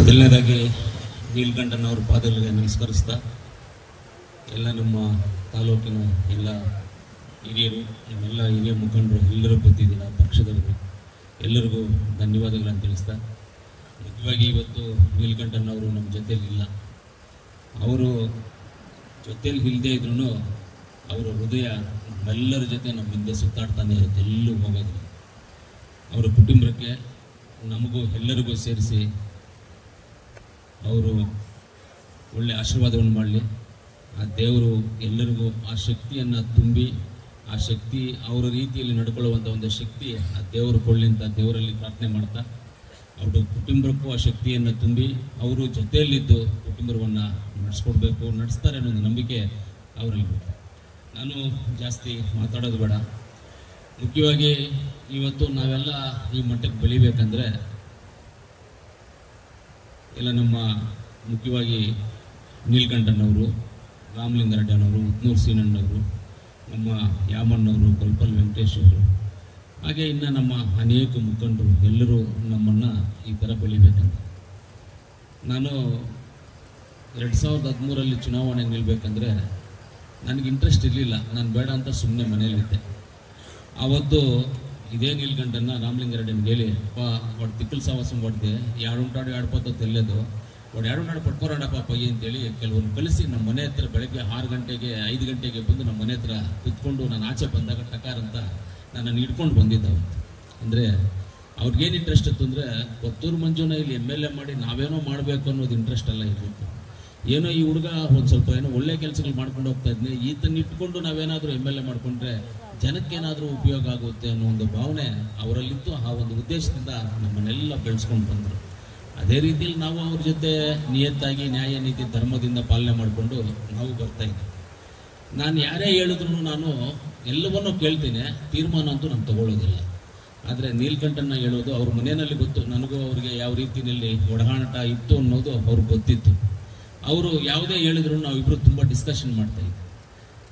ಮೊದಲನೇದಾಗಿ ನೀಲಕಂಠನವ್ರ ಪಾದಗಳಿಗೆ ನಮಸ್ಕರಿಸ್ತಾ ಎಲ್ಲ ನಮ್ಮ ತಾಲೂಕಿನ ಎಲ್ಲ ಹಿರಿಯರು ನಮ್ಮೆಲ್ಲ ಹಿರಿಯ ಮುಖಂಡರು ಎಲ್ಲರೂ ಗೊತ್ತಿದ್ದೀರ ಪಕ್ಷದವರು ಎಲ್ಲರಿಗೂ ಧನ್ಯವಾದಗಳನ್ನು ತಿಳಿಸ್ತಾ ಮುಖ್ಯವಾಗಿ ಇವತ್ತು ನೀಲಕಂಠನವರು ನಮ್ಮ ಜೊತೆಯಲ್ಲಿ ಇಲ್ಲ. ಅವರು ಜೊತೆಯಲ್ಲಿ ಇಲ್ಲದೆ ಇದ್ರೂ ಅವರ ಹೃದಯ ನಮ್ಮೆಲ್ಲರ ಜೊತೆ ನಮ್ಮ ಹಿಂದೆ ಸುತ್ತಾಡ್ತಾನೆ ಇರುತ್ತೆ, ಎಲ್ಲೂ ಹೋಗೋದಿಲ್ಲ. ಅವರ ಕುಟುಂಬಕ್ಕೆ ನಮಗೂ ಎಲ್ಲರಿಗೂ ಸೇರಿಸಿ ಅವರು ಒಳ್ಳೆ ಆಶೀರ್ವಾದವನ್ನು ಮಾಡಲಿ. ಆ ದೇವರು ಎಲ್ಲರಿಗೂ ಆ ಶಕ್ತಿಯನ್ನು ತುಂಬಿ ಆ ಶಕ್ತಿ ಅವರ ರೀತಿಯಲ್ಲಿ ನಡ್ಕೊಳ್ಳುವಂಥ ಒಂದು ಶಕ್ತಿ ಆ ದೇವರು ಕೊಳ್ಳಿ ಅಂತ ದೇವರಲ್ಲಿ ಪ್ರಾರ್ಥನೆ ಮಾಡ್ತಾ ಅವ್ರ ಕುಟುಂಬಕ್ಕೂ ಆ ಶಕ್ತಿಯನ್ನು ತುಂಬಿ ಅವರು ಜೊತೆಯಲ್ಲಿದ್ದು ಕುಟುಂಬವನ್ನು ನಡೆಸ್ಕೊಡ್ಬೇಕು, ನಡೆಸ್ತಾರೆ ಅನ್ನೋ ಒಂದು ನಂಬಿಕೆ ಅವರಲ್ಲಿ. ನಾನು ಜಾಸ್ತಿ ಮಾತಾಡೋದು ಬೇಡ. ಮುಖ್ಯವಾಗಿ ಇವತ್ತು ನಾವೆಲ್ಲ ಈ ಮಟ್ಟಕ್ಕೆ ಬೆಳಿಬೇಕಂದ್ರೆ ಎಲ್ಲ ನಮ್ಮ ಮುಖ್ಯವಾಗಿ ನೀಲಕಂಠನವರು, ರಾಮಲಿಂಗಾರೆಡ್ಡಿಯವರು, ಉತ್ನೂರು ಸೀನಣ್ಣವರು, ನಮ್ಮ ಯಾಮಣ್ಣವರು, ಕಲ್ಪಲ್ ವೆಂಕಟೇಶ್ ಅವರು, ಹಾಗೆ ಇನ್ನು ನಮ್ಮ ಅನೇಕ ಮುಖಂಡರು ಎಲ್ಲರೂ ನಮ್ಮನ್ನು ಈ ಥರ ಬೆಳಿಬೇಕಂತ. ನಾನು 2013 ಚುನಾವಣೆಗೆ ನಿಲ್ಲಬೇಕಂದ್ರೆ ನನಗೆ ಇಂಟ್ರೆಸ್ಟ್ ಇರಲಿಲ್ಲ. ನಾನು ಬೇಡ ಅಂತ ಸುಮ್ಮನೆ ಮನೇಲಿದ್ದೆ. ಆವತ್ತು ಇದೇ ನೀಲಕಂಠನ ರಾಮಲಿಂಗಾರೆಡ್ಡಿನ ಹೇಳಿ ವಾడు ತಿಕ್ಕಲ್ ಸಾವಾಸಂ ಹೊಡೆದೆ ಯಾಡುಂಟಾಡು ಆಡ್ಪತ್ತ ತೆಲ್ಲದು ವಾడు ಯಾಡುಂಟಾಡು ಪಡ್ಕೊರಾಡಪ್ಪ ಪಯ್ಯ ಅಂತೇಳಿ ಕೆಲವರು ಕಳಿಸಿ ನಮ್ಮ ಮನೆ ಹತ್ರ ಬೆಳಗ್ಗೆ 6 ಗಂಟೆಗೆ 5 ಗಂಟೆಗೆ ಬಂದು ನಮ್ಮ ಮನೆ ಹತ್ರ ಕುತ್ಕೊಂಡು ನಾನು ಆಚೆ ಬಂದಾಗ ಟಕಾರ್ ಅಂತ ನನ್ನನ್ನು ಹಿಡ್ಕೊಂಡು ಬಂದಿದ್ದ. ಅಂದರೆ ಅವ್ರಿಗೇನು ಇಂಟ್ರೆಸ್ಟ್ ಇತ್ತು ಅಂದರೆ ಕೊತ್ತೂರು ಮಂಜುನ ಇಲ್ಲಿ MLA ಮಾಡಿ ನಾವೇನೋ ಮಾಡಬೇಕು ಅನ್ನೋದು ಇಂಟ್ರೆಸ್ಟ್ ಎಲ್ಲ ಇರಬೇಕು. ಏನೋ ಈ ಹುಡುಗ ಒಂದು ಸ್ವಲ್ಪ ಏನೋ ಒಳ್ಳೆ ಕೆಲಸಗಳು ಮಾಡ್ಕೊಂಡು ಹೋಗ್ತಾ ಇದ್ನಿ, ಈತನ ಇಟ್ಕೊಂಡು ನಾವೇನಾದರೂ MLA ಮಾಡಿಕೊಂಡ್ರೆ ಜನಕ್ಕೇನಾದರೂ ಉಪಯೋಗ ಆಗುತ್ತೆ ಅನ್ನೋ ಒಂದು ಭಾವನೆ ಅವರಲ್ಲಿತ್ತು. ಆ ಒಂದು ಉದ್ದೇಶದಿಂದ ನಮ್ಮನ್ನೆಲ್ಲ ಬೆಳೆಸ್ಕೊಂಡು ಬಂದರು. ಅದೇ ರೀತಿಯಲ್ಲಿ ನಾವು ಅವ್ರ ಜೊತೆ ನಿಯತ್ತಾಗಿ ನ್ಯಾಯ ನೀತಿ ಧರ್ಮದಿಂದ ಪಾಲನೆ ಮಾಡಿಕೊಂಡು ನಾವು ಬರ್ತಾಯಿದ್ದೆ. ನಾನು ಯಾರೇ ಹೇಳಿದ್ರು ನಾನು ಎಲ್ಲವನ್ನೂ ಕೇಳ್ತೀನಿ, ತೀರ್ಮಾನ ಅಂತೂ ನಾನು ತಗೊಳ್ಳೋದಿಲ್ಲ. ಆದರೆ ನೀಲಕಂಠನ ಹೇಳೋದು ಅವ್ರ ಮನೆಯಲ್ಲಿ ಗೊತ್ತು, ನನಗೂ ಅವ್ರಿಗೆ ಯಾವ ರೀತಿಯಲ್ಲಿ ಒಡನಾಟ ಇತ್ತು ಅನ್ನೋದು ಅವ್ರಿಗೆ ಗೊತ್ತಿತ್ತು. ಅವರು ಯಾವುದೇ ಹೇಳಿದ್ರು ನಾವಿಬ್ಬರು ತುಂಬ ಡಿಸ್ಕಷನ್ ಮಾಡ್ತಾಯಿದ್ವಿ.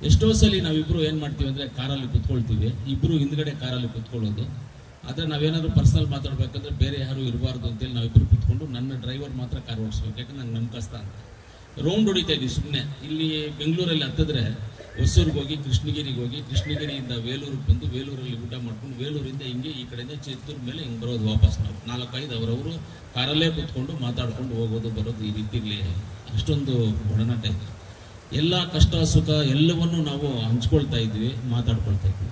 ಎಷ್ಟೋ ಸಲ ನಾವಿಬ್ಬರು ಏನು ಮಾಡ್ತೀವಿ ಅಂದರೆ ಕಾರಲ್ಲಿ ಕುತ್ಕೊಳ್ತೀವಿ, ಇಬ್ಬರು ಹಿಂದ್ಗಡೆ ಕಾರಲ್ಲಿ ಕುತ್ಕೊಳ್ಳೋದು. ಆದರೆ ನಾವೇನಾದರೂ ಪರ್ಸನಲ್ ಮಾತಾಡಬೇಕಂದ್ರೆ ಬೇರೆ ಯಾರು ಇರಬಾರ್ದು ಅಂತೇಳಿ ನಾವಿಬ್ಬರು ಕುತ್ಕೊಂಡು ನನ್ನ ಡ್ರೈವರ್ ಮಾತ್ರ ಕಾರ್ ಓಡಿಸ್ಬೇಕು, ಯಾಕಂದ್ರೆ ನಂಗೆ ನಮ್ಮ ಕಷ್ಟ ಅಂತ. ರೌಂಡ್ ಹೊಡಿತಾ ಇದ್ವಿ ಸುಮ್ಮನೆ. ಇಲ್ಲಿ ಬೆಂಗಳೂರಲ್ಲಿ ಹತ್ತಿದ್ರೆ ಹೊಸೂರಿಗೆ ಹೋಗಿ ಕೃಷ್ಣಗಿರಿಗೆ ಹೋಗಿ ಕೃಷ್ಣಗಿರಿಯಿಂದ ವೇಲೂರಿಗೆ ಬಂದು ವೇಲೂರಲ್ಲಿ ಊಟ ಮಾಡ್ಕೊಂಡು ವೇಲೂರಿಂದ ಹಿಂಗೆ ಈ ಕಡೆಯಿಂದ ಚಿತ್ತೂರು ಮೇಲೆ ಹಿಂಗೆ ಬರೋದು ವಾಪಸ್. ನಾವು 4-5 ಅವರವರು ಕಾರಲ್ಲೇ ಕೂತ್ಕೊಂಡು ಮಾತಾಡ್ಕೊಂಡು ಹೋಗೋದು ಬರೋದು. ಈ ರೀತಿಯಲ್ಲಿ ಅಷ್ಟೊಂದು ಒಡನಾಟ ಇದೆ. ಎಲ್ಲ ಕಷ್ಟ ಸುಖ ಎಲ್ಲವನ್ನೂ ನಾವು ಹಂಚ್ಕೊಳ್ತಾ ಇದ್ವಿ, ಮಾತಾಡ್ಕೊಳ್ತಾ ಇದ್ವಿ.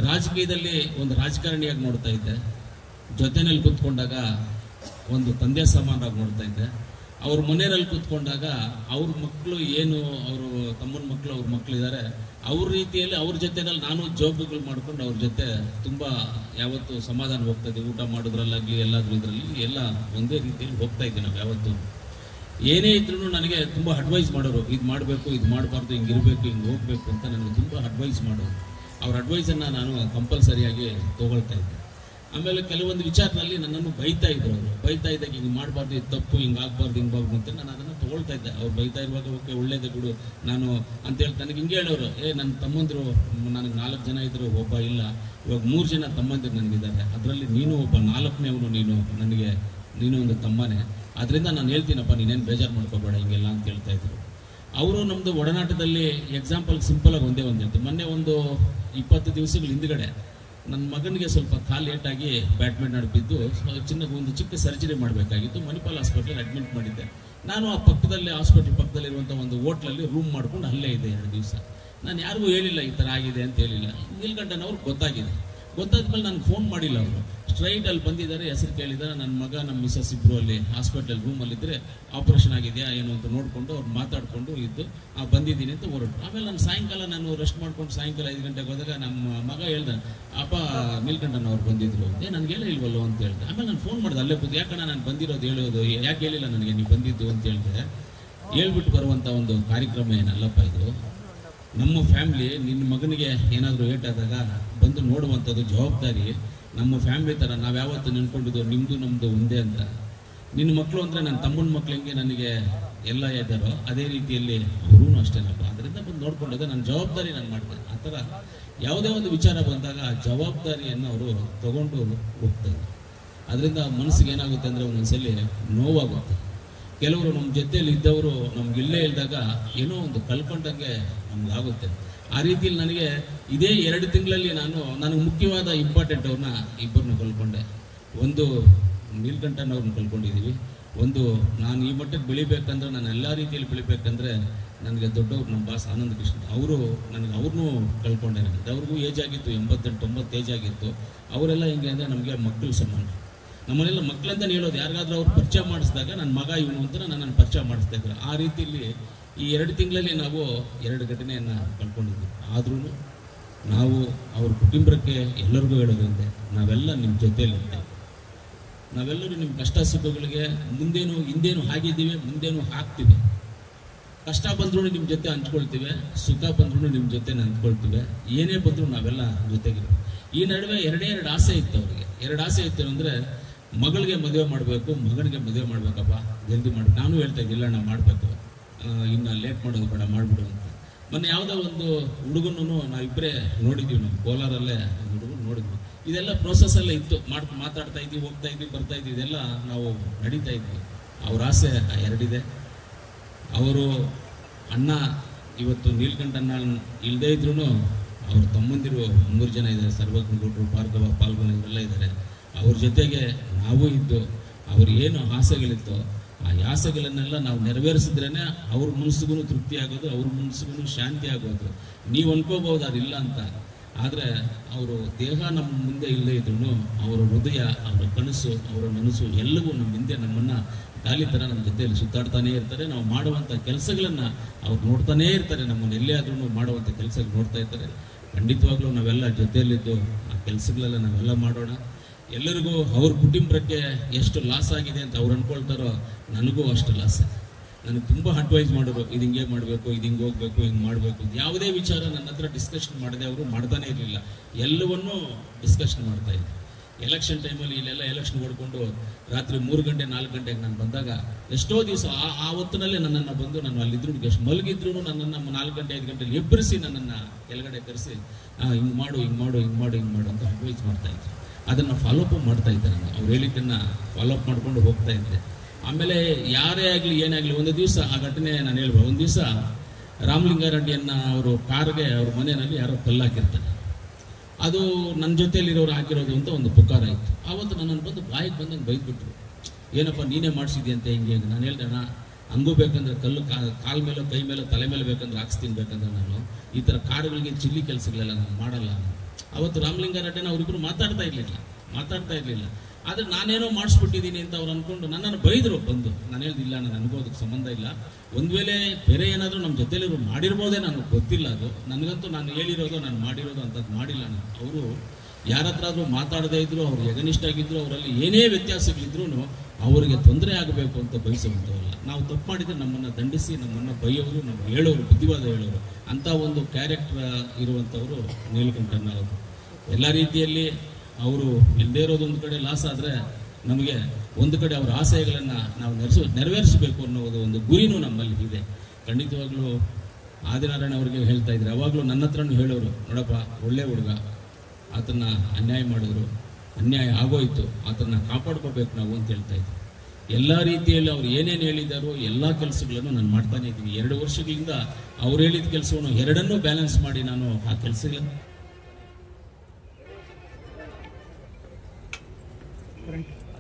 ರಾಜಕೀಯದಲ್ಲಿ ಒಂದು ರಾಜಕಾರಣಿಯಾಗಿ ನೋಡ್ತಾ ಇದ್ದೆ, ಜೊತೆಯಲ್ಲಿ ಕೂತ್ಕೊಂಡಾಗ ಒಂದು ತಂದೆ ಸಮಾನರಾಗಿ ನೋಡ್ತಾ ಇದ್ದೆ. ಅವ್ರ ಮನೆಯಲ್ಲಿ ಕೂತ್ಕೊಂಡಾಗ ಅವ್ರ ಮಕ್ಕಳು ಏನು ಅವರು ತಮ್ಮನ ಮಕ್ಕಳು ಅವ್ರ ಮಕ್ಕಳಿದ್ದಾರೆ ಅವ್ರ ರೀತಿಯಲ್ಲಿ ಅವ್ರ ಜೊತೆನಲ್ಲಿ ನಾನು ಜೋಬುಗಳು ಮಾಡ್ಕೊಂಡು ಅವ್ರ ಜೊತೆ ತುಂಬ ಯಾವತ್ತು ಸಮಾಧಾನ ಹೋಗ್ತಾ ಇದ್ದೀವಿ. ಊಟ ಮಾಡೋದ್ರಲ್ಲಾಗಲಿ ಎಲ್ಲಾದ್ರೂ ಇದರಲ್ಲಿ ಎಲ್ಲ ಒಂದೇ ರೀತಿಯಲ್ಲಿ ಹೋಗ್ತಾ ಇದ್ದೀವಿ. ನಾವು ಯಾವತ್ತು ಏನೇ ಇದ್ರೂ ನನಗೆ ತುಂಬ ಅಡ್ವೈಸ್ ಮಾಡೋರು, ಇದು ಮಾಡಬೇಕು, ಇದು ಮಾಡಬಾರ್ದು, ಹಿಂಗಿರಬೇಕು, ಹಿಂಗೆ ಹೋಗ್ಬೇಕು ಅಂತ ನನಗೆ ತುಂಬ ಅಡ್ವೈಸ್ ಮಾಡೋರು. ಅವ್ರ ಅಡ್ವೈಸನ್ನು ನಾನು ಕಂಪಲ್ಸರಿಯಾಗಿ ತೊಗೊಳ್ತಾ ಇದ್ದೆ. ಆಮೇಲೆ ಕೆಲವೊಂದು ವಿಚಾರದಲ್ಲಿ ನನ್ನನ್ನು ಬೈತಾ ಇದ್ರು. ಅವರು ಬೈತಾ ಇದ್ದಾಗ ಹಿಂಗೆ ಮಾಡಬಾರ್ದು, ಇದು ತಪ್ಪು, ಹಿಂಗೆ ಆಗಬಾರ್ದು, ಹಿಂಗಾಗ್ಬಾರ್ದು ಅಂತ ನಾನು ಅದನ್ನು ತೊಗೊಳ್ತಾ ಇದ್ದೆ. ಅವ್ರು ಬೈತಾ ಇರುವಾಗ ಓಕೆ ಒಳ್ಳೇದೇ ಬಿಡು ನಾನು ಅಂತೇಳಿ ನನಗೆ ಹಿಂಗೆ ಹೇಳೋರು, ನನ್ನ ತಮ್ಮಂದಿರು ನನಗೆ 4 ಜನ ಇದ್ದರು, ಒಬ್ಬ ಇಲ್ಲ, ಇವಾಗ 3 ಜನ ತಮ್ಮಂದಿರು ನನಗಿದ್ದಾರೆ, ಅದರಲ್ಲಿ ನೀನು ಒಬ್ಬ 4ನೇವನು, ನೀನು ಒಂದು ತಮ್ಮನೇ. ಅದರಿಂದ ನಾನು ಹೇಳ್ತೀನಪ್ಪ, ನೀನೇನು ಬೇಜಾರು ಮಾಡ್ಕೋಬೇಡ ಹಿಂಗೆಲ್ಲ ಅಂತ ಹೇಳ್ತಾ ಇದ್ರು. ಅವರು ನಮ್ಮದು ಒಡನಾಟದಲ್ಲಿ ಎಕ್ಸಾಂಪಲ್ ಸಿಂಪಲಾಗಿ ಒಂದೇ ಒಂದು ಹೇಳ್ತೀವಿ. ಮೊನ್ನೆ ಒಂದು 20 ದಿವಸಗಳ ಹಿಂದ್ಗಡೆ ನನ್ನ ಮಗನಿಗೆ ಸ್ವಲ್ಪ ಕಾಲು ಏಟಾಗಿ ಬ್ಯಾಡ್ಮಿಂಟನ್ ಆಡ್ಬಿದ್ದು ಒಂದು ಚಿಕ್ಕ ಸರ್ಜರಿ ಮಾಡಬೇಕಾಗಿತ್ತು. ಮಣಿಪಾಲ್ ಹಾಸ್ಪಿಟ್ಲಲ್ಲಿ ಅಡ್ಮಿಟ್ ಮಾಡಿದ್ದೆ. ನಾನು ಆ ಪಕ್ಕದಲ್ಲಿ ಹಾಸ್ಪಿಟ್ಲ್ ಪಕ್ಕದಲ್ಲಿರುವಂಥ ಒಂದು ಹೋಟ್ಲಲ್ಲಿ ರೂಮ್ ಮಾಡ್ಕೊಂಡು ಅಲ್ಲೇ ಇದೆ 2 ದಿವಸ. ನಾನು ಯಾರಿಗೂ ಹೇಳಿಲ್ಲ ಈ ಥರ ಆಗಿದೆ ಅಂತ ಹೇಳಿಲ್ಲ. ನೀಲಕಂಠನವ್ರಿಗೆ ಗೊತ್ತಾಗಿದೆ. ಗೊತ್ತಾದ್ಮೇಲೆ ನನಗೆ ಫೋನ್ ಮಾಡಿಲ್ಲ. ಅವರು ಸ್ಟ್ರೈಟ್ ಅಲ್ಲಿ ಬಂದಿದ್ದಾರೆ, ಹೆಸರು ಕೇಳಿದ್ದಾರೆ. ನನ್ನ ಮಗ ನಮ್ಮ ಮಿಸಸ್ ಇಬ್ಬರು ಅಲ್ಲಿ ಹಾಸ್ಪಿಟಲ್ ರೂಮಲ್ಲಿದ್ದರೆ ಆಪ್ರೇಷನ್ ಆಗಿದೆಯಾ ಏನು ಅಂತ ನೋಡಿಕೊಂಡು ಅವ್ರು ಮಾತಾಡಿಕೊಂಡು ಇದ್ದು ಬಂದಿದ್ದೀನಿ ಅಂತ ಹೊರಟು. ಆಮೇಲೆ ನಾನು ಸಾಯಂಕಾಲ ನಾನು ರೆಸ್ಟ್ ಮಾಡ್ಕೊಂಡು ಸಾಯಂಕಾಲ 5 ಗಂಟೆಗೆ ಹೋದಾಗ ನಮ್ಮ ಮಗ ಹೇಳ್ದೆ, ಅಪ್ಪ ನೀಲಕಂಠನವ್ರು ಬಂದಿದ್ರು, ನನಗೆ ಹೇಳೇ ಇಲ್ವಲ್ಲೋ ಅಂತ ಹೇಳಿದೆ. ಆಮೇಲೆ ನಾನು ಫೋನ್ ಮಾಡಿದೆ ಅಲ್ಲೇ ಕೂತು, ಯಾಕಣ್ಣ ನಾನು ಬಂದಿರೋದು ಹೇಳೋದು, ಯಾಕೆ ಹೇಳಿಲ್ಲ ನನಗೆ ನೀವು ಬಂದಿದ್ದು ಅಂತ ಹೇಳಿದೆ. ಹೇಳ್ಬಿಟ್ಟು ಬರುವಂಥ ಒಂದು ಕಾರ್ಯಕ್ರಮ ಏನಲ್ಲಪ್ಪ ಇದು. ನಮ್ಮ ಫ್ಯಾಮ್ಲಿ ನಿನ್ನ ಮಗನಿಗೆ ಏನಾದರೂ ಏಟಾದಾಗ ಬಂದು ನೋಡುವಂಥದ್ದು ಜವಾಬ್ದಾರಿ ನಮ್ಮ ಫ್ಯಾಮ್ಲಿ ಥರ. ನಾವು ಯಾವತ್ತು ನೆನ್ಕೊಂಡಿದ್ದು ನಿಮ್ಮದು ನಮ್ಮದು ಒಂದೇ ಅಂತ. ನಿನ್ನ ಮಕ್ಕಳು ಅಂದರೆ ನನ್ನ ತಮ್ಮನ ಮಕ್ಳು ಹೆಂಗೆ ನನಗೆ ಎಲ್ಲ ಇದ್ದಾರೋ ಅದೇ ರೀತಿಯಲ್ಲಿ ಅವರೂ ಅಷ್ಟೇನಪ್ಪ. ಅದರಿಂದ ಬಂದು ನೋಡ್ಕೊಂಡೋದೆ ನನ್ನ ಜವಾಬ್ದಾರಿ ನಾನು ಮಾಡ್ತೇನೆ. ಆ ಥರ ಯಾವುದೇ ಒಂದು ವಿಚಾರ ಬಂದಾಗ ಆ ಜವಾಬ್ದಾರಿಯನ್ನು ಅವರು ತಗೊಂಡು ಹೋಗ್ತಾರೆ. ಅದರಿಂದ ಮನಸ್ಸಿಗೆ ಏನಾಗುತ್ತೆ ಅಂದರೆ ಒಂದೊಂದ್ಸಲಿ ನೋವಾಗುತ್ತೆ. ಕೆಲವರು ನಮ್ಮ ಜೊತೆಯಲ್ಲಿ ಇದ್ದವರು ನಮ್ಗೆ ಇಲ್ಲೇ ಇದ್ದಾಗ ಏನೋ ಒಂದು ಕಳ್ಕೊಂಡಂಗೆ ನಮ್ಗಾಗುತ್ತೆ. ಆ ರೀತಿಯಲ್ಲಿ ನನಗೆ ಇದೇ 2 ತಿಂಗಳಲ್ಲಿ ನನಗೆ ಮುಖ್ಯವಾದ ಇಂಪಾರ್ಟೆಂಟ್ ಅವ್ರನ್ನ ಇಬ್ಬರನ್ನ ಕಳ್ಕೊಂಡೆ. ಒಂದು ನೀಲಕಂಠನವ್ರನ್ನ ಕಳ್ಕೊಂಡಿದ್ದೀವಿ. ಒಂದು ನಾನು ಈ ಮಟ್ಟಕ್ಕೆ ಬೆಳಿಬೇಕಂದ್ರೆ, ನಾನು ಎಲ್ಲ ರೀತಿಯಲ್ಲಿ ಬೆಳಿಬೇಕಂದ್ರೆ ನನಗೆ ದೊಡ್ಡವ್ರು ನಮ್ಮ ಬಾಸ್ ಆನಂದ ಕೃಷ್ಣ ಅವ್ರನ್ನೂ ಕಳ್ಕೊಂಡೆ. ಅವ್ರಿಗೂ ಏಜ್ ಆಗಿತ್ತು, 88-90 ಏಜ್ ಆಗಿತ್ತು. ಅವರೆಲ್ಲ ಹೆಂಗೆ ಅಂದರೆ ನಮಗೆ ಮಕ್ಕಳು ಸಮಾನ. ನಮ್ಮನೆಲ್ಲ ಮಕ್ಕಳಂತ ಹೇಳೋದು, ಯಾರಿಗಾದ್ರೂ ಅವ್ರು ಪರಿಚಯ ಮಾಡಿಸಿದಾಗ ನನ್ನ ಮಗ ಇವನು ಅಂತ ನನ್ನನ್ನು ಪರಿಚಯ ಮಾಡಿಸ್ತಾ ಇದ್ರು. ಆ ರೀತಿಯಲ್ಲಿ ಈ 2 ತಿಂಗಳಲ್ಲಿ ನಾವು 2 ಘಟನೆಯನ್ನು ಕಳ್ಕೊಂಡಿದ್ವಿ. ಆದ್ರೂ ನಾವು ಅವ್ರ ಕುಟುಂಬಕ್ಕೆ ಎಲ್ಲರಿಗೂ ಹೇಳೋದಂತೆ, ನಾವೆಲ್ಲ ನಿಮ್ಮ ಜೊತೆಯಲ್ಲಿರ್ತೇವೆ. ನಾವೆಲ್ಲರೂ ನಿಮ್ಮ ಕಷ್ಟ ಸುಖಗಳಿಗೆ ಹಿಂದೇನು ಆಗಿದ್ದೀವಿ, ಮುಂದೇನು ಆಗ್ತೀವಿ. ಕಷ್ಟ ಬಂದ್ರೂ ನಿಮ್ಮ ಜೊತೆ ಹಂಚ್ಕೊಳ್ತೀವಿ, ಸುಖ ಬಂದ್ರೂ ನಿಮ್ಮ ಜೊತೆ ಹಂಚ್ಕೊಳ್ತೀವಿ. ಏನೇ ಬಂದರೂ ನಾವೆಲ್ಲ ಜೊತೆಗಿರ್ತೀವಿ. ಈ ನಡುವೆ 2 ಆಸೆ ಇತ್ತು ಅವ್ರಿಗೆ. 2 ಆಸೆ ಇತ್ತು ಅಂದರೆ, ಮಗಳಿಗೆ ಮದುವೆ ಮಾಡಬೇಕು, ಮಗನಿಗೆ ಮದುವೆ ಮಾಡಬೇಕಪ್ಪ, ಜಲ್ದಿ ಮಾಡಿ. ನಾನು ಹೇಳ್ತಾ ಇದ್ದಿಲ್ಲ, ನಾವು ಮಾಡಬೇಕು, ಇನ್ನು ಲೇಟ್ ಮಾಡೋದು ಬೇಡ, ಮಾಡಿಬಿಡು ಅಂತ. ಮೊನ್ನೆ ಯಾವುದೋ ಒಂದು ಹುಡುಗನೂ ನಾವಿಬ್ಬರೇ ನೋಡಿದ್ದೀವಿ, ನಮ್ಮ ಕೋಲಾರಲ್ಲೇ ಹುಡುಗನ ನೋಡಿದ್ವಿ. ಇದೆಲ್ಲ ಪ್ರೋಸೆಸ್ಸಲ್ಲೇ ಇತ್ತು, ಮಾತಾಡ್ತಾ ಇದ್ವಿ, ಹೋಗ್ತಾ ಇದ್ವಿ, ಬರ್ತಾ ಇದ್ವಿ, ಇದೆಲ್ಲ ನಾವು ನಡೀತಾ ಇದ್ವಿ. ಅವ್ರ ಆಸೆ 2 ಇದೆ. ಅವರು ಅಣ್ಣ ಇವತ್ತು ನೀಲಕಂಠಣ್ಣ ಇಲ್ಲದೇ ಇದ್ರೂ ಅವ್ರ ತಮ್ಮಂದಿರು 3 ಜನ ಇದ್ದಾರೆ. ಸರ್ವಜ್ಞಗೌಡರು, ಭಾರ್ಗವ, ಪಾಲ್ಗೊನ ಇವರೆಲ್ಲ ಇದ್ದಾರೆ. ಅವ್ರ ಜೊತೆಗೆ ನಾವು ಇದ್ದು ಅವ್ರು ಏನು ಆಸೆಗಳಿತ್ತು ಆ ಆಸೆಗಳನ್ನೆಲ್ಲ ನಾವು ನೆರವೇರಿಸಿದ್ರೇ ಅವ್ರ ಮನಸ್ಸಿಗೂ ತೃಪ್ತಿ ಆಗೋದು, ಅವ್ರ ಮನಸ್ಸಿಗೂ ಶಾಂತಿ ಆಗೋದು. ನೀವು ಅನ್ಕೋಬಹುದು ಅದಿಲ್ಲ ಅಂತ. ಆದರೆ ಅವರು ದೇಹ ನಮ್ಮ ಮುಂದೆ ಇಲ್ಲದೇ ಇದ್ರೂ ಅವರ ಹೃದಯ, ಅವರ ಕನಸು, ಅವರ ಮನಸ್ಸು ಎಲ್ಲವೂ ನಮ್ಮ ಹಿಂದೆ ನಮ್ಮನ್ನು ಗಾಲಿ ಥರ ನಮ್ಮ ಜೊತೆಯಲ್ಲಿ ಸುತ್ತಾಡ್ತಾನೇ ಇರ್ತಾರೆ. ನಾವು ಮಾಡುವಂಥ ಕೆಲಸಗಳನ್ನು ಅವ್ರು ನೋಡ್ತಾನೇ ಇರ್ತಾರೆ. ನಮ್ಮನ್ನು ಎಲ್ಲೇ ಆದ್ರೂ ಮಾಡುವಂಥ ಕೆಲಸ ನೋಡ್ತಾ ಇರ್ತಾರೆ. ಖಂಡಿತವಾಗ್ಲೂ ನಾವೆಲ್ಲ ಜೊತೆಯಲ್ಲಿದ್ದು ಆ ಕೆಲಸಗಳೆಲ್ಲ ನಾವೆಲ್ಲ ಮಾಡೋಣ. ಎಲ್ಲರಿಗೂ ಅವ್ರ ಕುಟುಂಬಕ್ಕೆ ಎಷ್ಟು ಲಾಸ್ ಆಗಿದೆ ಅಂತ ಅವ್ರು ಅಂದ್ಕೊಳ್ತಾರೋ ನನಗೂ ಅಷ್ಟು ಲಾಸ್. ನನಗೆ ತುಂಬ ಅಡ್ವೈಸ್ ಮಾಡೋರು, ಇದು ಹಿಂಗೆ ಮಾಡಬೇಕು, ಇದು ಹಿಂಗೆ ಹೋಗ್ಬೇಕು, ಹಿಂಗೆ ಮಾಡಬೇಕು. ಯಾವುದೇ ವಿಚಾರ ನನ್ನ ಹತ್ರ ಡಿಸ್ಕಷನ್ ಮಾಡದೆ ಅವರು ಮಾಡ್ತಾನೆ ಇರಲಿಲ್ಲ. ಎಲ್ಲವನ್ನೂ ಡಿಸ್ಕಷನ್ ಮಾಡ್ತಾಯಿದ್ರು. ಎಲೆಕ್ಷನ್ ಟೈಮಲ್ಲಿ ಇಲ್ಲೆಲ್ಲ ಎಲೆಕ್ಷನ್ ಹೊಡ್ಕೊಂಡು ರಾತ್ರಿ 3 ಗಂಟೆ 4 ಗಂಟೆಗೆ ನಾನು ಬಂದಾಗ ಎಷ್ಟೋ ದಿವಸ ಆ ಹೊತ್ತಿನಲ್ಲೇ ನನ್ನನ್ನು ಬಂದು, ನಾನು ಅಲ್ಲಿದ್ರು ಎಷ್ಟು ಮಲಗಿದ್ರು ನನ್ನನ್ನು 4 ಗಂಟೆ 5 ಗಂಟೆಲಿ ಎಬ್ಬರಿಸಿ ನನ್ನನ್ನು ಕೆಳಗಡೆ ಕರೆಸಿ ಹಿಂಗೆ ಮಾಡು ಅಂತ ಅಡ್ವೈಸ್ ಮಾಡ್ತಾಯಿದ್ರು. ಅದನ್ನು ಫಾಲೋಅಪ್ ಮಾಡ್ತಾ ಇದ್ದೆ. ನಾನು ಅವ್ರು ಹೇಳಿದ್ದನ್ನು ಫಾಲೋಅಪ್ ಮಾಡ್ಕೊಂಡು ಹೋಗ್ತಾ ಇದ್ದೆ. ಆಮೇಲೆ ಯಾರೇ ಆಗಲಿ ಏನೇ ಆಗಲಿ, ಒಂದು ದಿವಸ ಆ ಘಟನೆ ನಾನು ಹೇಳ್ಬೋದು. ಒಂದು ದಿವಸ ರಾಮಲಿಂಗಾರೆಡ್ಡಿಯನ್ನ ಅವರು ಕಾರ್ಗೆ ಅವ್ರ ಮನೆಯಲ್ಲಿ ಯಾರೋ ಕಲ್ಲಾಕಿರ್ತಾರೆ. ಅದು ನನ್ನ ಜೊತೆಯಲ್ಲಿರೋರು ಹಾಕಿರೋದು ಅಂತ ಒಂದು ಪುಕಾರ ಇತ್ತು. ಆವತ್ತು ನನ್ನನ್ನು ಬಂದು ಬಾಯಿಗೆ ಬಂದಂಗೆ ಬೈದ್ಬಿಟ್ರು. ಏನಪ್ಪ ನೀನೇ ಮಾಡಿಸಿದ್ಯಂತೆ ಹಿಂಗೆ. ನಾನು ಹೇಳ್ದೆ, ಹಂಗೂ ಬೇಕಂದ್ರೆ ಕಲ್ಲು ಕಾಲ ಮೇಲೋ ಕೈ ಮೇಲೋ ತಲೆ ಮೇಲೆ ಬೇಕಂದ್ರೆ ಹಾಕ್ಸ್ತೀನಿ, ಬೇಕಂದ್ರೆ ನಾನು ಈ ಥರ ಕಾರುಗಳಿಗೆ ಚಿಲ್ಲಿ ಕೆಲಸಗಳೆಲ್ಲ ನಾನು ಮಾಡಲ್ಲ. ಅವತ್ತು ರಾಮಲಿಂಗಾರೆಡ್ಡಿನ ಅವರಿಬ್ಬರು ಮಾತಾಡ್ತಾ ಇರಲಿಲ್ಲ. ಆದರೆ ನಾನೇನೋ ಮಾಡಿಸ್ಬಿಟ್ಟಿದ್ದೀನಿ ಅಂತ ಅವ್ರು ಅಂದ್ಕೊಂಡು ನನ್ನನ್ನು ಬೈದರು ಬಂದು. ನಾನು ಹೇಳ್ದಿಲ್ಲ, ನನಗೂ ಅದಕ್ಕೆ ಸಂಬಂಧ ಇಲ್ಲ. ಒಂದು ವೇಳೆ ಬೇರೆ ಏನಾದರೂ ನಮ್ಮ ಜೊತೆಲಿರೋ ಮಾಡಿರ್ಬೋದೇ, ನನಗೆ ಗೊತ್ತಿಲ್ಲ. ಅದು ನನಗಂತೂ ನಾನು ಹೇಳಿರೋದು, ನಾನು ಮಾಡಿರೋದು ಅಂಥದ್ದು ಮಾಡಿಲ್ಲ ನಾನು. ಅವರು ಯಾರ ಹತ್ರ ಆದರೂ ಮಾತಾಡದೇ ಇದ್ರು, ಅವ್ರು ಎಗನಿಷ್ಠ ಆಗಿದ್ರು, ಅವರಲ್ಲಿ ಏನೇ ವ್ಯತ್ಯಾಸಗಳಿದ್ರೂ ಅವರಿಗೆ ತೊಂದರೆ ಆಗಬೇಕು ಅಂತ ಬಯಸುವಂಥವಲ್ಲ. ನಾವು ತಪ್ಪು ಮಾಡಿದರೆ ನಮ್ಮನ್ನು ದಂಡಿಸಿ, ನಮ್ಮನ್ನು ಬೈಯೋರು, ನಮ್ಗೆ ಹೇಳೋರು, ಬುದ್ಧಿವಾದ ಹೇಳೋರು, ಅಂಥ ಒಂದು ಕ್ಯಾರೆಕ್ಟರ್ ಇರುವಂಥವರು ನೀಲಕಂಠಣ್ಣ ಅವರು. ಎಲ್ಲ ರೀತಿಯಲ್ಲಿ ಅವರು ಇಲ್ಲದೇ ಇರೋದೊಂದು ಕಡೆ ಲಾಸ್ ಆದರೆ, ನಮಗೆ ಒಂದು ಕಡೆ ಅವರ ಆಶಯಗಳನ್ನು ನಾವು ನೆರವೇರಿಸಬೇಕು ಅನ್ನೋದು ಒಂದು ಗುರಿನೂ ನಮ್ಮಲ್ಲಿ ಇದೆ. ಖಂಡಿತವಾಗ್ಲೂ ಆದಿನಾರಾಯಣ ಅವರಿಗೆ ಹೇಳ್ತಾ ಇದ್ರು, ಯಾವಾಗಲೂ ನನ್ನ ಹತ್ರನೂ ಹೇಳೋರು, ನೋಡಪ್ಪ ಒಳ್ಳೆ ಹುಡುಗ, ಆತನ ಅನ್ಯಾಯ ಮಾಡಿದ್ರು, ಅನ್ಯಾಯ ಆಗೋಯ್ತು, ಆತನ ಕಾಪಾಡ್ಕೋಬೇಕು ನಾವು ಅಂತ ಹೇಳ್ತಾ ಇದ್ರು. ಎಲ್ಲ ರೀತಿಯಲ್ಲಿ ಅವ್ರು ಏನೇನು ಹೇಳಿದಾರೋ ಎಲ್ಲ ಕೆಲಸಗಳನ್ನು ನಾನು ಮಾಡ್ತಾನೆ ಇದ್ದೀನಿ. 2 ವರ್ಷಗಳಿಂದ ಅವ್ರು ಹೇಳಿದ ಕೆಲಸವನ್ನು 2ನ್ನೂ ಬ್ಯಾಲೆನ್ಸ್ ಮಾಡಿ ನಾನು ಆ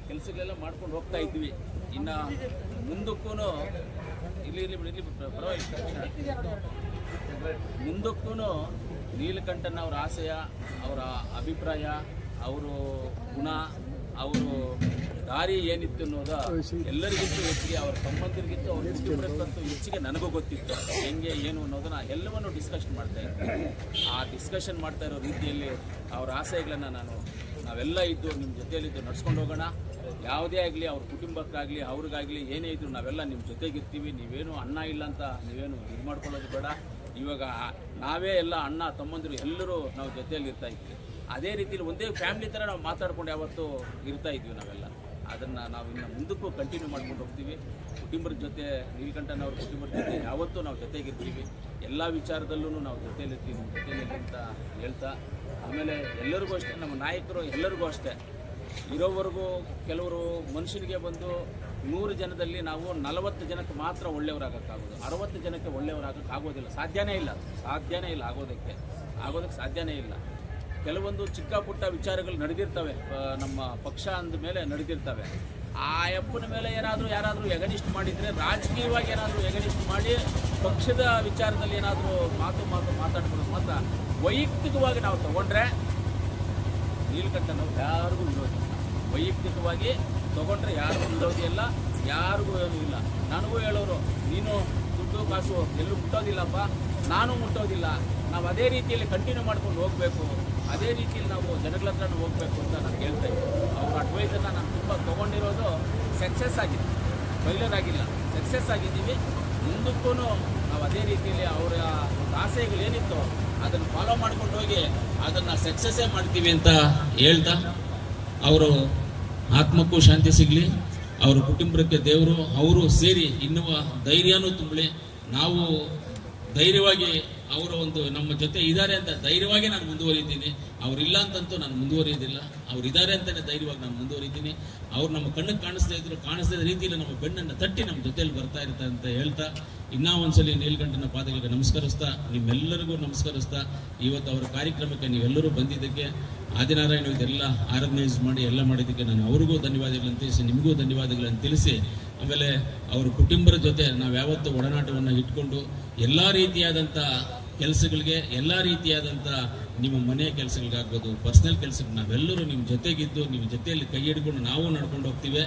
ಕೆಲಸಗಳೆಲ್ಲ ಮಾಡ್ಕೊಂಡು ಹೋಗ್ತಾ ಇದ್ವಿ. ಇನ್ನು ಮುಂದಕ್ಕೂ ಮುಂದಕ್ಕೂ ನೀಲಕಂಠನ ಅವರ ಆಶಯ, ಅವರ ಅಭಿಪ್ರಾಯ, ಅವರು ಗುಣ, ಅವರು ದಾರಿ ಏನಿತ್ತು ಅನ್ನೋದು ಎಲ್ಲರಿಗಿಂತೂ ಹೆಚ್ಚಿಗೆ, ಅವ್ರ ಸಂಬಂಧರಿಗಿಂತೂ ಅವ್ರ ಕುಟುಂಬಕ್ಕಂತೂ ಹೆಚ್ಚಿಗೆ ನನಗೂ ಗೊತ್ತಿತ್ತು ಹೆಂಗೆ ಏನು ಅನ್ನೋದನ್ನ ಎಲ್ಲವನ್ನೂ ಡಿಸ್ಕಷನ್ ಮಾಡ್ತಾ ಇದ್ದೆ. ಆ ಡಿಸ್ಕಷನ್ ಮಾಡ್ತಾ ಇರೋ ರೀತಿಯಲ್ಲಿ ಅವ್ರ ಆಶಯಗಳನ್ನು ನಾವೆಲ್ಲ ಇದ್ದು ನಿಮ್ಮ ಜೊತೆಯಲ್ಲಿದ್ದು ನಡ್ಸ್ಕೊಂಡು ಹೋಗೋಣ. ಯಾವುದೇ ಆಗಲಿ ಅವ್ರ ಕುಟುಂಬಕ್ಕಾಗಲಿ ಅವ್ರಿಗಾಗಲಿ ಏನೇ ಇದ್ರು ನಾವೆಲ್ಲ ನಿಮ್ಮ ಜೊತೆಗಿರ್ತೀವಿ. ನೀವೇನು ಅಣ್ಣ ಇಲ್ಲ ಅಂತ ನೀವೇನು ಇದು ಮಾಡ್ಕೊಳ್ಳೋದು ಬೇಡ. ಇವಾಗ ನಾವೇ ಎಲ್ಲ ಅಣ್ಣ ತಮ್ಮಂದಿರು ಎಲ್ಲರೂ ನಾವು ಜೊತೆಯಲ್ಲಿ ಇರ್ತಾ ಇದ್ವಿ. ಅದೇ ರೀತಿಯಲ್ಲಿ ಒಂದೇ ಫ್ಯಾಮಿಲಿ ಥರ ನಾವು ಮಾತಾಡ್ಕೊಂಡು ಯಾವತ್ತೂ ಇರ್ತಾ ಇದ್ವಿ ನಾವೆಲ್ಲ. ಅದನ್ನು ನಾವು ಇನ್ನು ಮುಂದಕ್ಕೂ ಕಂಟಿನ್ಯೂ ಮಾಡ್ಕೊಂಡು ಹೋಗ್ತೀವಿ. ಕುಟುಂಬದ ಜೊತೆ, ನೀಲಕಂಠನವ್ರ ಕುಟುಂಬದ ಜೊತೆ ಯಾವತ್ತೂ ನಾವು ಜೊತೆಗಿರ್ತೀವಿ. ಎಲ್ಲ ವಿಚಾರದಲ್ಲೂ ನಾವು ಜೊತೆಯಲ್ಲಿರ್ತೀವಿ, ನಮ್ಮ ಜೊತೆಯಲ್ಲಿ ಅಂತ ಹೇಳ್ತಾ, ಆಮೇಲೆ ಎಲ್ಲರಿಗೂ ಅಷ್ಟೇ, ನಮ್ಮ ನಾಯಕರು ಎಲ್ಲರಿಗೂ ಅಷ್ಟೇ, ಇರೋವರೆಗೂ ಕೆಲವರು ಮನುಷ್ಯನಿಗೆ ಬಂದು 100 ಜನದಲ್ಲಿ ನಾವು 40 ಜನಕ್ಕೆ ಮಾತ್ರ ಒಳ್ಳೆಯವರಾಗಕ್ಕಾಗೋದು, 60 ಜನಕ್ಕೆ ಒಳ್ಳೆಯವರಾಗಕ್ಕಾಗೋದಿಲ್ಲ. ಸಾಧ್ಯನೇ ಇಲ್ಲ ಆಗೋದಕ್ಕೆ ಸಾಧ್ಯನೇ ಇಲ್ಲ. ಕೆಲವೊಂದು ಚಿಕ್ಕ ಪುಟ್ಟ ವಿಚಾರಗಳು ನಡೆದಿರ್ತವೆ, ನಮ್ಮ ಪಕ್ಷ ಅಂದ ಮೇಲೆ ನಡೆದಿರ್ತವೆ. ಆ ಅಪ್ಪನ ಮೇಲೆ ಯಾರಾದರೂ ಎಗನಿಸ್ಟ್ ಮಾಡಿದರೆ, ರಾಜಕೀಯವಾಗಿ ಏನಾದರೂ ಎಗನಿಸ್ಟ್ ಮಾಡಿ ಪಕ್ಷದ ವಿಚಾರದಲ್ಲಿ ಏನಾದರೂ ಮಾತಾಡ್ಕೊಳ್ಳೋದು ಮಾತ್ರ ವೈಯಕ್ತಿಕವಾಗಿ ನಾವು ತಗೊಂಡ್ರೆ ನೀಲಕಂಠನವ್ರು ಯಾರಿಗೂ ವಿರೋಧಿ ಇಲ್ಲ. ವೈಯಕ್ತಿಕವಾಗಿ ತಗೊಂಡ್ರೆ ಯಾರಿಗೂ ವಿರೋಧಿ ಇಲ್ಲ, ಯಾರಿಗೂ ಏನೂ ಇಲ್ಲ. ನನಗೂ ಹೇಳೋರು, ನೀನು ದುಡ್ಡು ಕಾಸು ಎಲ್ಲೂ ಮುಟ್ಟೋದಿಲ್ಲಪ್ಪ, ನಾನು ಮುಟ್ಟೋದಿಲ್ಲ, ನಾವು ಅದೇ ರೀತಿಯಲ್ಲಿ ಕಂಟಿನ್ಯೂ ಮಾಡ್ಕೊಂಡು ಹೋಗಬೇಕು, ಅದೇ ರೀತಿಯಲ್ಲಿ ನಾವು ಜನಗಳ ಹತ್ರನೂ ಹೋಗಬೇಕು ಅಂತ ನಾನು ಹೇಳ್ತಾ ಇದ್ದೆ. ಅವ್ರ ಅಡ್ವೈಸನ್ನು ನಾನು ತುಂಬ ತೊಗೊಂಡಿರೋದು ಸಕ್ಸಸ್ ಆಗಿದೆ, ಫೈಲರ್ ಆಗಿಲ್ಲ, ಸಕ್ಸಸ್ ಆಗಿದ್ದೀವಿ. ಮುಂದಕ್ಕೂ ನಾವು ಅದೇ ರೀತಿಯಲ್ಲಿ ಅವರ ಆಸೆಗಳೇನಿತ್ತು ಅದನ್ನು ಫಾಲೋ ಮಾಡ್ಕೊಂಡು ಹೋಗಿ ಅದನ್ನು ಸಕ್ಸಸ್ಸೇ ಮಾಡ್ತೀವಿ ಅಂತ ಹೇಳ್ತಾ, ಅವರು ಆತ್ಮಕ್ಕೂ ಶಾಂತಿ ಸಿಗಲಿ, ಅವರ ಕುಟುಂಬಕ್ಕೆ ದೇವರು ಅವರು ಸೇರಿ ಇನ್ನುವ ಧೈರ್ಯನೂ ತುಂಬಲಿ. ನಾವು ಧೈರ್ಯವಾಗಿ ಅವರ ಒಂದು ನಮ್ಮ ಜೊತೆ ಇದ್ದಾರೆ ಅಂತ ಧೈರ್ಯವಾಗಿ ನಾನು ಮುಂದುವರಿತೀನಿ. ಅವರಿಲ್ಲ ಅಂತಂತೂ ನಾನು ಮುಂದುವರಿಯೋದಿಲ್ಲ, ಅವರಿದ್ದಾರೆ ಅಂತಲೇ ಧೈರ್ಯವಾಗಿ ನಾನು ಮುಂದುವರಿತೀನಿ. ಅವ್ರು ನಮ್ಮ ಕಣ್ಣಿಗೆ ಕಾಣಿಸ್ತಾ ರೀತಿಯಲ್ಲಿ ನಮ್ಮ ಬೆನ್ನನ್ನು ತಟ್ಟಿ ನಮ್ಮ ಜೊತೆಯಲ್ಲಿ ಬರ್ತಾ ಇರ್ತಾರೆ ಅಂತ ಹೇಳ್ತಾ, ಇನ್ನೂ ಒಂದ್ಸಲಿ ನೀಲಕಂಠನ ಪಾದಗಳಿಗೆ ನಮಸ್ಕರಿಸ್ತಾ, ನಿಮ್ಮೆಲ್ಲರಿಗೂ ನಮಸ್ಕರಿಸ್ತಾ, ಇವತ್ತು ಅವರ ಕಾರ್ಯಕ್ರಮಕ್ಕೆ ನೀವೆಲ್ಲರೂ ಬಂದಿದ್ದಕ್ಕೆ, ಆದಿನಾರಾಯಣ ಇದೆಲ್ಲ ಆರ್ಗನೈಸ್ ಮಾಡಿ ಎಲ್ಲ ಮಾಡಿದ್ದಕ್ಕೆ ನಾನು ಅವ್ರಿಗೂ ಧನ್ಯವಾದಗಳನ್ನು ತಿಳಿಸಿ, ನಿಮಗೂ ಧನ್ಯವಾದಗಳನ್ನು ತಿಳಿಸಿ, ಆಮೇಲೆ ಅವ್ರ ಕುಟುಂಬದ ಜೊತೆ ನಾವು ಯಾವತ್ತೂ ಒಡನಾಟವನ್ನು ಇಟ್ಕೊಂಡು ಎಲ್ಲ ರೀತಿಯಾದಂಥ ಕೆಲಸಗಳಿಗೆ, ಎಲ್ಲ ರೀತಿಯಾದಂಥ ನಿಮ್ಮ ಮನೆ ಕೆಲಸಗಳಿಗಾಗ್ಬೋದು, ಪರ್ಸನಲ್ ಕೆಲಸಕ್ಕೆ ನಾವೆಲ್ಲರೂ ನಿಮ್ಮ ಜೊತೆಗಿದ್ದು ನಿಮ್ಮ ಜೊತೆಯಲ್ಲಿ ಕೈ ಹಿಡ್ಕೊಂಡು ನಾವು ನಡ್ಕೊಂಡು ಹೋಗ್ತೀವಿ.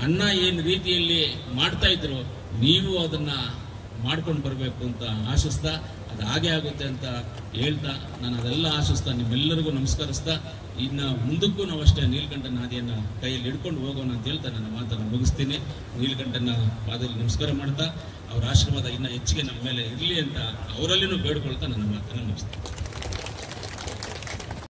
ಅಣ್ಣ ಏನು ರೀತಿಯಲ್ಲಿ ಮಾಡ್ತಾ ಇದ್ರು ನೀವು ಅದನ್ನು ಮಾಡ್ಕೊಂಡು ಬರಬೇಕು ಅಂತ ಆಶಿಸ್ತಾ, ಅದು ಹಾಗೆ ಆಗುತ್ತೆ ಅಂತ ಹೇಳ್ತಾ, ನಾನು ಅದೆಲ್ಲ ಆಶಿಸ್ತಾ ನಿಮ್ಮೆಲ್ಲರಿಗೂ ನಮಸ್ಕರಿಸ್ತಾ, ಇನ್ನು ಮುಂದಕ್ಕೂ ನಾವು ಅಷ್ಟೇ ನೀಲಕಂಠನ ಹಾದಿಯನ್ನು ಕೈಯಲ್ಲಿ ಹಿಡ್ಕೊಂಡು ಹೋಗೋಣ ಅಂತ ಹೇಳ್ತಾ ನನ್ನ ಮಾತನ್ನು ಮುಗಿಸ್ತೀನಿ. ನೀಲಕಂಠನ ಪಾದದಲ್ಲಿ ನಮಸ್ಕಾರ ಮಾಡ್ತಾ, ಅವರ ಆಶೀರ್ವಾದ ಇನ್ನೂ ಹೆಚ್ಚಿಗೆ ನಮ್ಮ ಮೇಲೆ ಇರಲಿ ಅಂತ ಅವರಲ್ಲಿನೂ ಬೇಡ್ಕೊಳ್ತಾ ನನ್ನ ಮಾತನ್ನು ಮುಗಿಸ್ತೀನಿ.